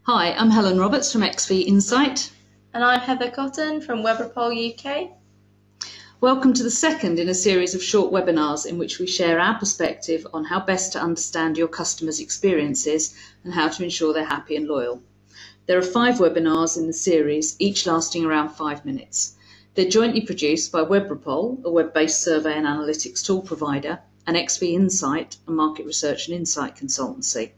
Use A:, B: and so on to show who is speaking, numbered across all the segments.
A: Hi, I'm Helen Roberts from XV Insight.
B: And I'm Heather Cotton from Webropol UK.
A: Welcome to the second in a series of short webinars in which we share our perspective on how best to understand your customers' experiences and how to ensure they're happy and loyal. There are 5 webinars in the series, each lasting around 5 minutes. They're jointly produced by Webropol, a web-based survey and analytics tool provider, and XV Insight, a market research and insight consultancy.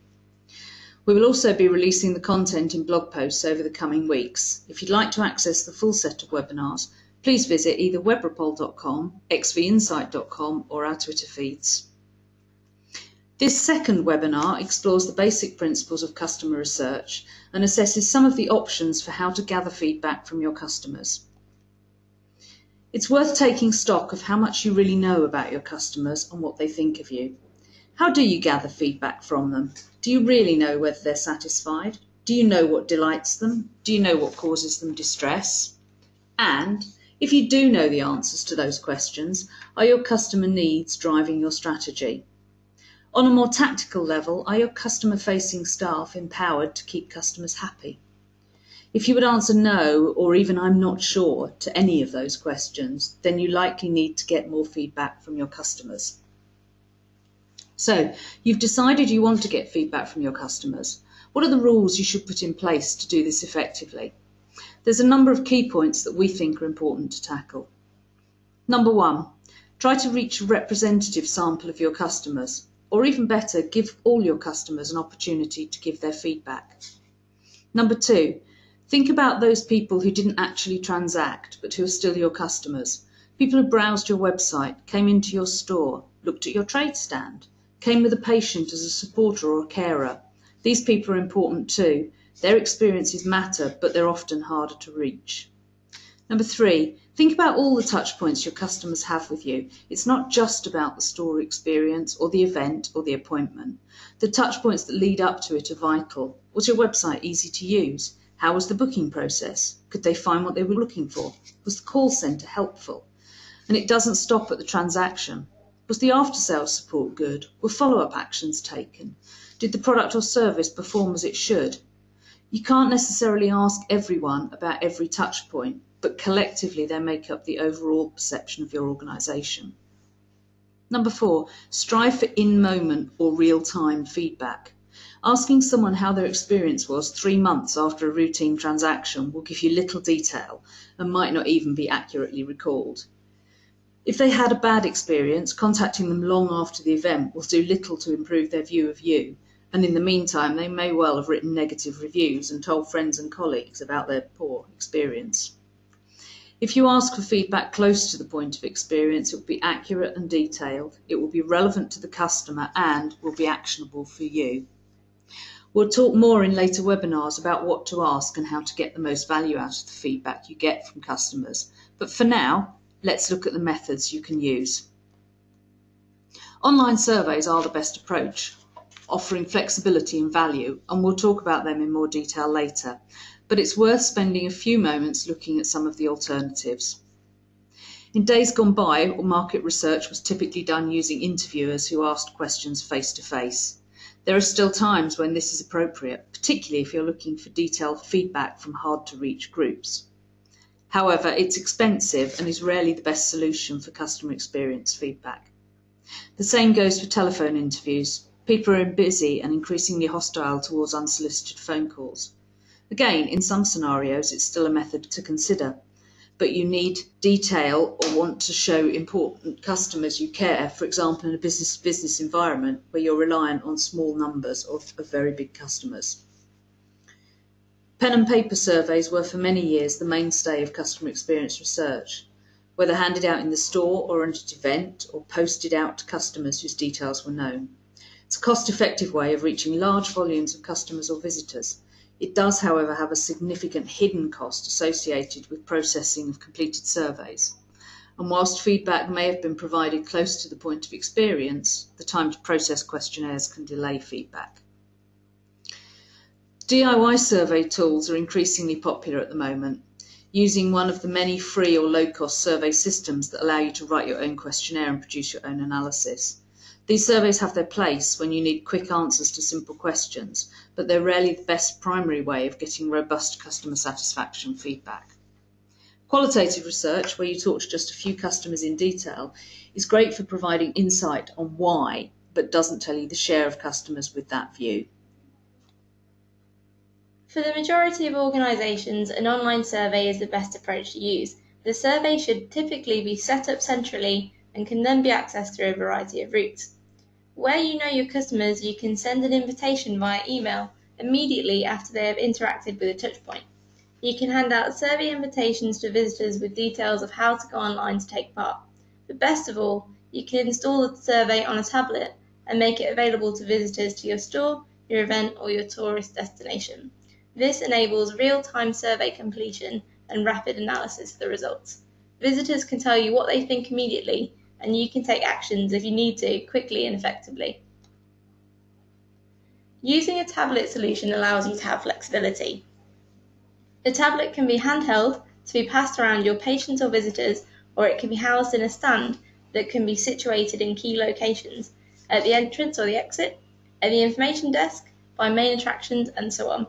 A: We will also be releasing the content in blog posts over the coming weeks. If you'd like to access the full set of webinars, please visit either webropol.com, xvinsight.com or our Twitter feeds. This second webinar explores the basic principles of customer research and assesses some of the options for how to gather feedback from your customers. It's worth taking stock of how much you really know about your customers and what they think of you. How do you gather feedback from them? Do you really know whether they're satisfied? Do you know what delights them? Do you know what causes them distress? And if you do know the answers to those questions, are your customer needs driving your strategy? On a more tactical level, are your customer-facing staff empowered to keep customers happy? If you would answer no, or even I'm not sure, to any of those questions, then you likely need to get more feedback from your customers. So, you've decided you want to get feedback from your customers. What are the rules you should put in place to do this effectively? There's a number of key points that we think are important to tackle. Number 1, try to reach a representative sample of your customers, or even better, give all your customers an opportunity to give their feedback. Number 2, think about those people who didn't actually transact, but who are still your customers. People who browsed your website, came into your store, looked at your trade stand, came with a patient as a supporter or a carer. These people are important too. Their experiences matter, but they're often harder to reach. Number 3, think about all the touch points your customers have with you. It's not just about the store experience or the event or the appointment. The touch points that lead up to it are vital. Was your website easy to use? How was the booking process? Could they find what they were looking for? Was the call centre helpful? And it doesn't stop at the transaction. Was the after-sales support good? Were follow-up actions taken? Did the product or service perform as it should? You can't necessarily ask everyone about every touch point, but collectively they make up the overall perception of your organisation. Number 4, strive for in-moment or real-time feedback. Asking someone how their experience was 3 months after a routine transaction will give you little detail and might not even be accurately recalled. If they had a bad experience, contacting them long after the event will do little to improve their view of you, and in the meantime they may well have written negative reviews and told friends and colleagues about their poor experience. If you ask for feedback close to the point of experience, it will be accurate and detailed, it will be relevant to the customer and will be actionable for you. We'll talk more in later webinars about what to ask and how to get the most value out of the feedback you get from customers, but for now, let's look at the methods you can use. Online surveys are the best approach, offering flexibility and value, and we'll talk about them in more detail later, but it's worth spending a few moments looking at some of the alternatives. In days gone by, market research was typically done using interviewers who asked questions face to face. There are still times when this is appropriate, particularly if you're looking for detailed feedback from hard to reach groups. However, it's expensive and is rarely the best solution for customer experience feedback. The same goes for telephone interviews. People are busy and increasingly hostile towards unsolicited phone calls. Again, in some scenarios, it's still a method to consider, but you need detail or want to show important customers you care, for example, in a business-to-business environment where you're reliant on small numbers of very big customers. Pen and paper surveys were for many years the mainstay of customer experience research, whether handed out in the store or at an event or posted out to customers whose details were known. It's a cost-effective way of reaching large volumes of customers or visitors. It does, however, have a significant hidden cost associated with processing of completed surveys. And whilst feedback may have been provided close to the point of experience, the time to process questionnaires can delay feedback. DIY survey tools are increasingly popular at the moment, using one of the many free or low-cost survey systems that allow you to write your own questionnaire and produce your own analysis. These surveys have their place when you need quick answers to simple questions, but they're rarely the best primary way of getting robust customer satisfaction feedback. Qualitative research, where you talk to just a few customers in detail, is great for providing insight on why, but doesn't tell you the share of customers with that view.
B: For the majority of organisations, an online survey is the best approach to use. The survey should typically be set up centrally and can then be accessed through a variety of routes. Where you know your customers, you can send an invitation via email immediately after they have interacted with a touchpoint. You can hand out survey invitations to visitors with details of how to go online to take part. But best of all, you can install the survey on a tablet and make it available to visitors to your store, your event, or your tourist destination. This enables real-time survey completion and rapid analysis of the results. Visitors can tell you what they think immediately, and you can take actions if you need to, quickly and effectively. Using a tablet solution allows you to have flexibility. The tablet can be handheld to be passed around your patients or visitors, or it can be housed in a stand that can be situated in key locations, at the entrance or the exit, at the information desk, by main attractions, and so on.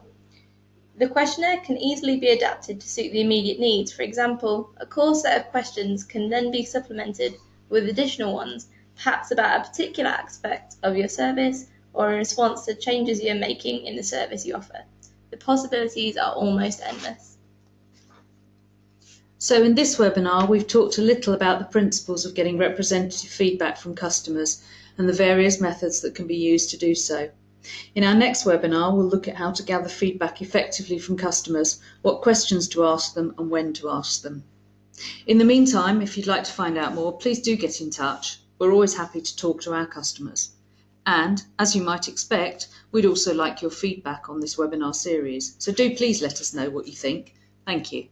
B: The questionnaire can easily be adapted to suit the immediate needs. For example, a core set of questions can then be supplemented with additional ones, perhaps about a particular aspect of your service or in response to changes you're making in the service you offer. The possibilities are almost endless.
A: So in this webinar, we've talked a little about the principles of getting representative feedback from customers and the various methods that can be used to do so. In our next webinar, we'll look at how to gather feedback effectively from customers, what questions to ask them and when to ask them. In the meantime, if you'd like to find out more, please do get in touch. We're always happy to talk to our customers. And, as you might expect, we'd also like your feedback on this webinar series. So do please let us know what you think. Thank you.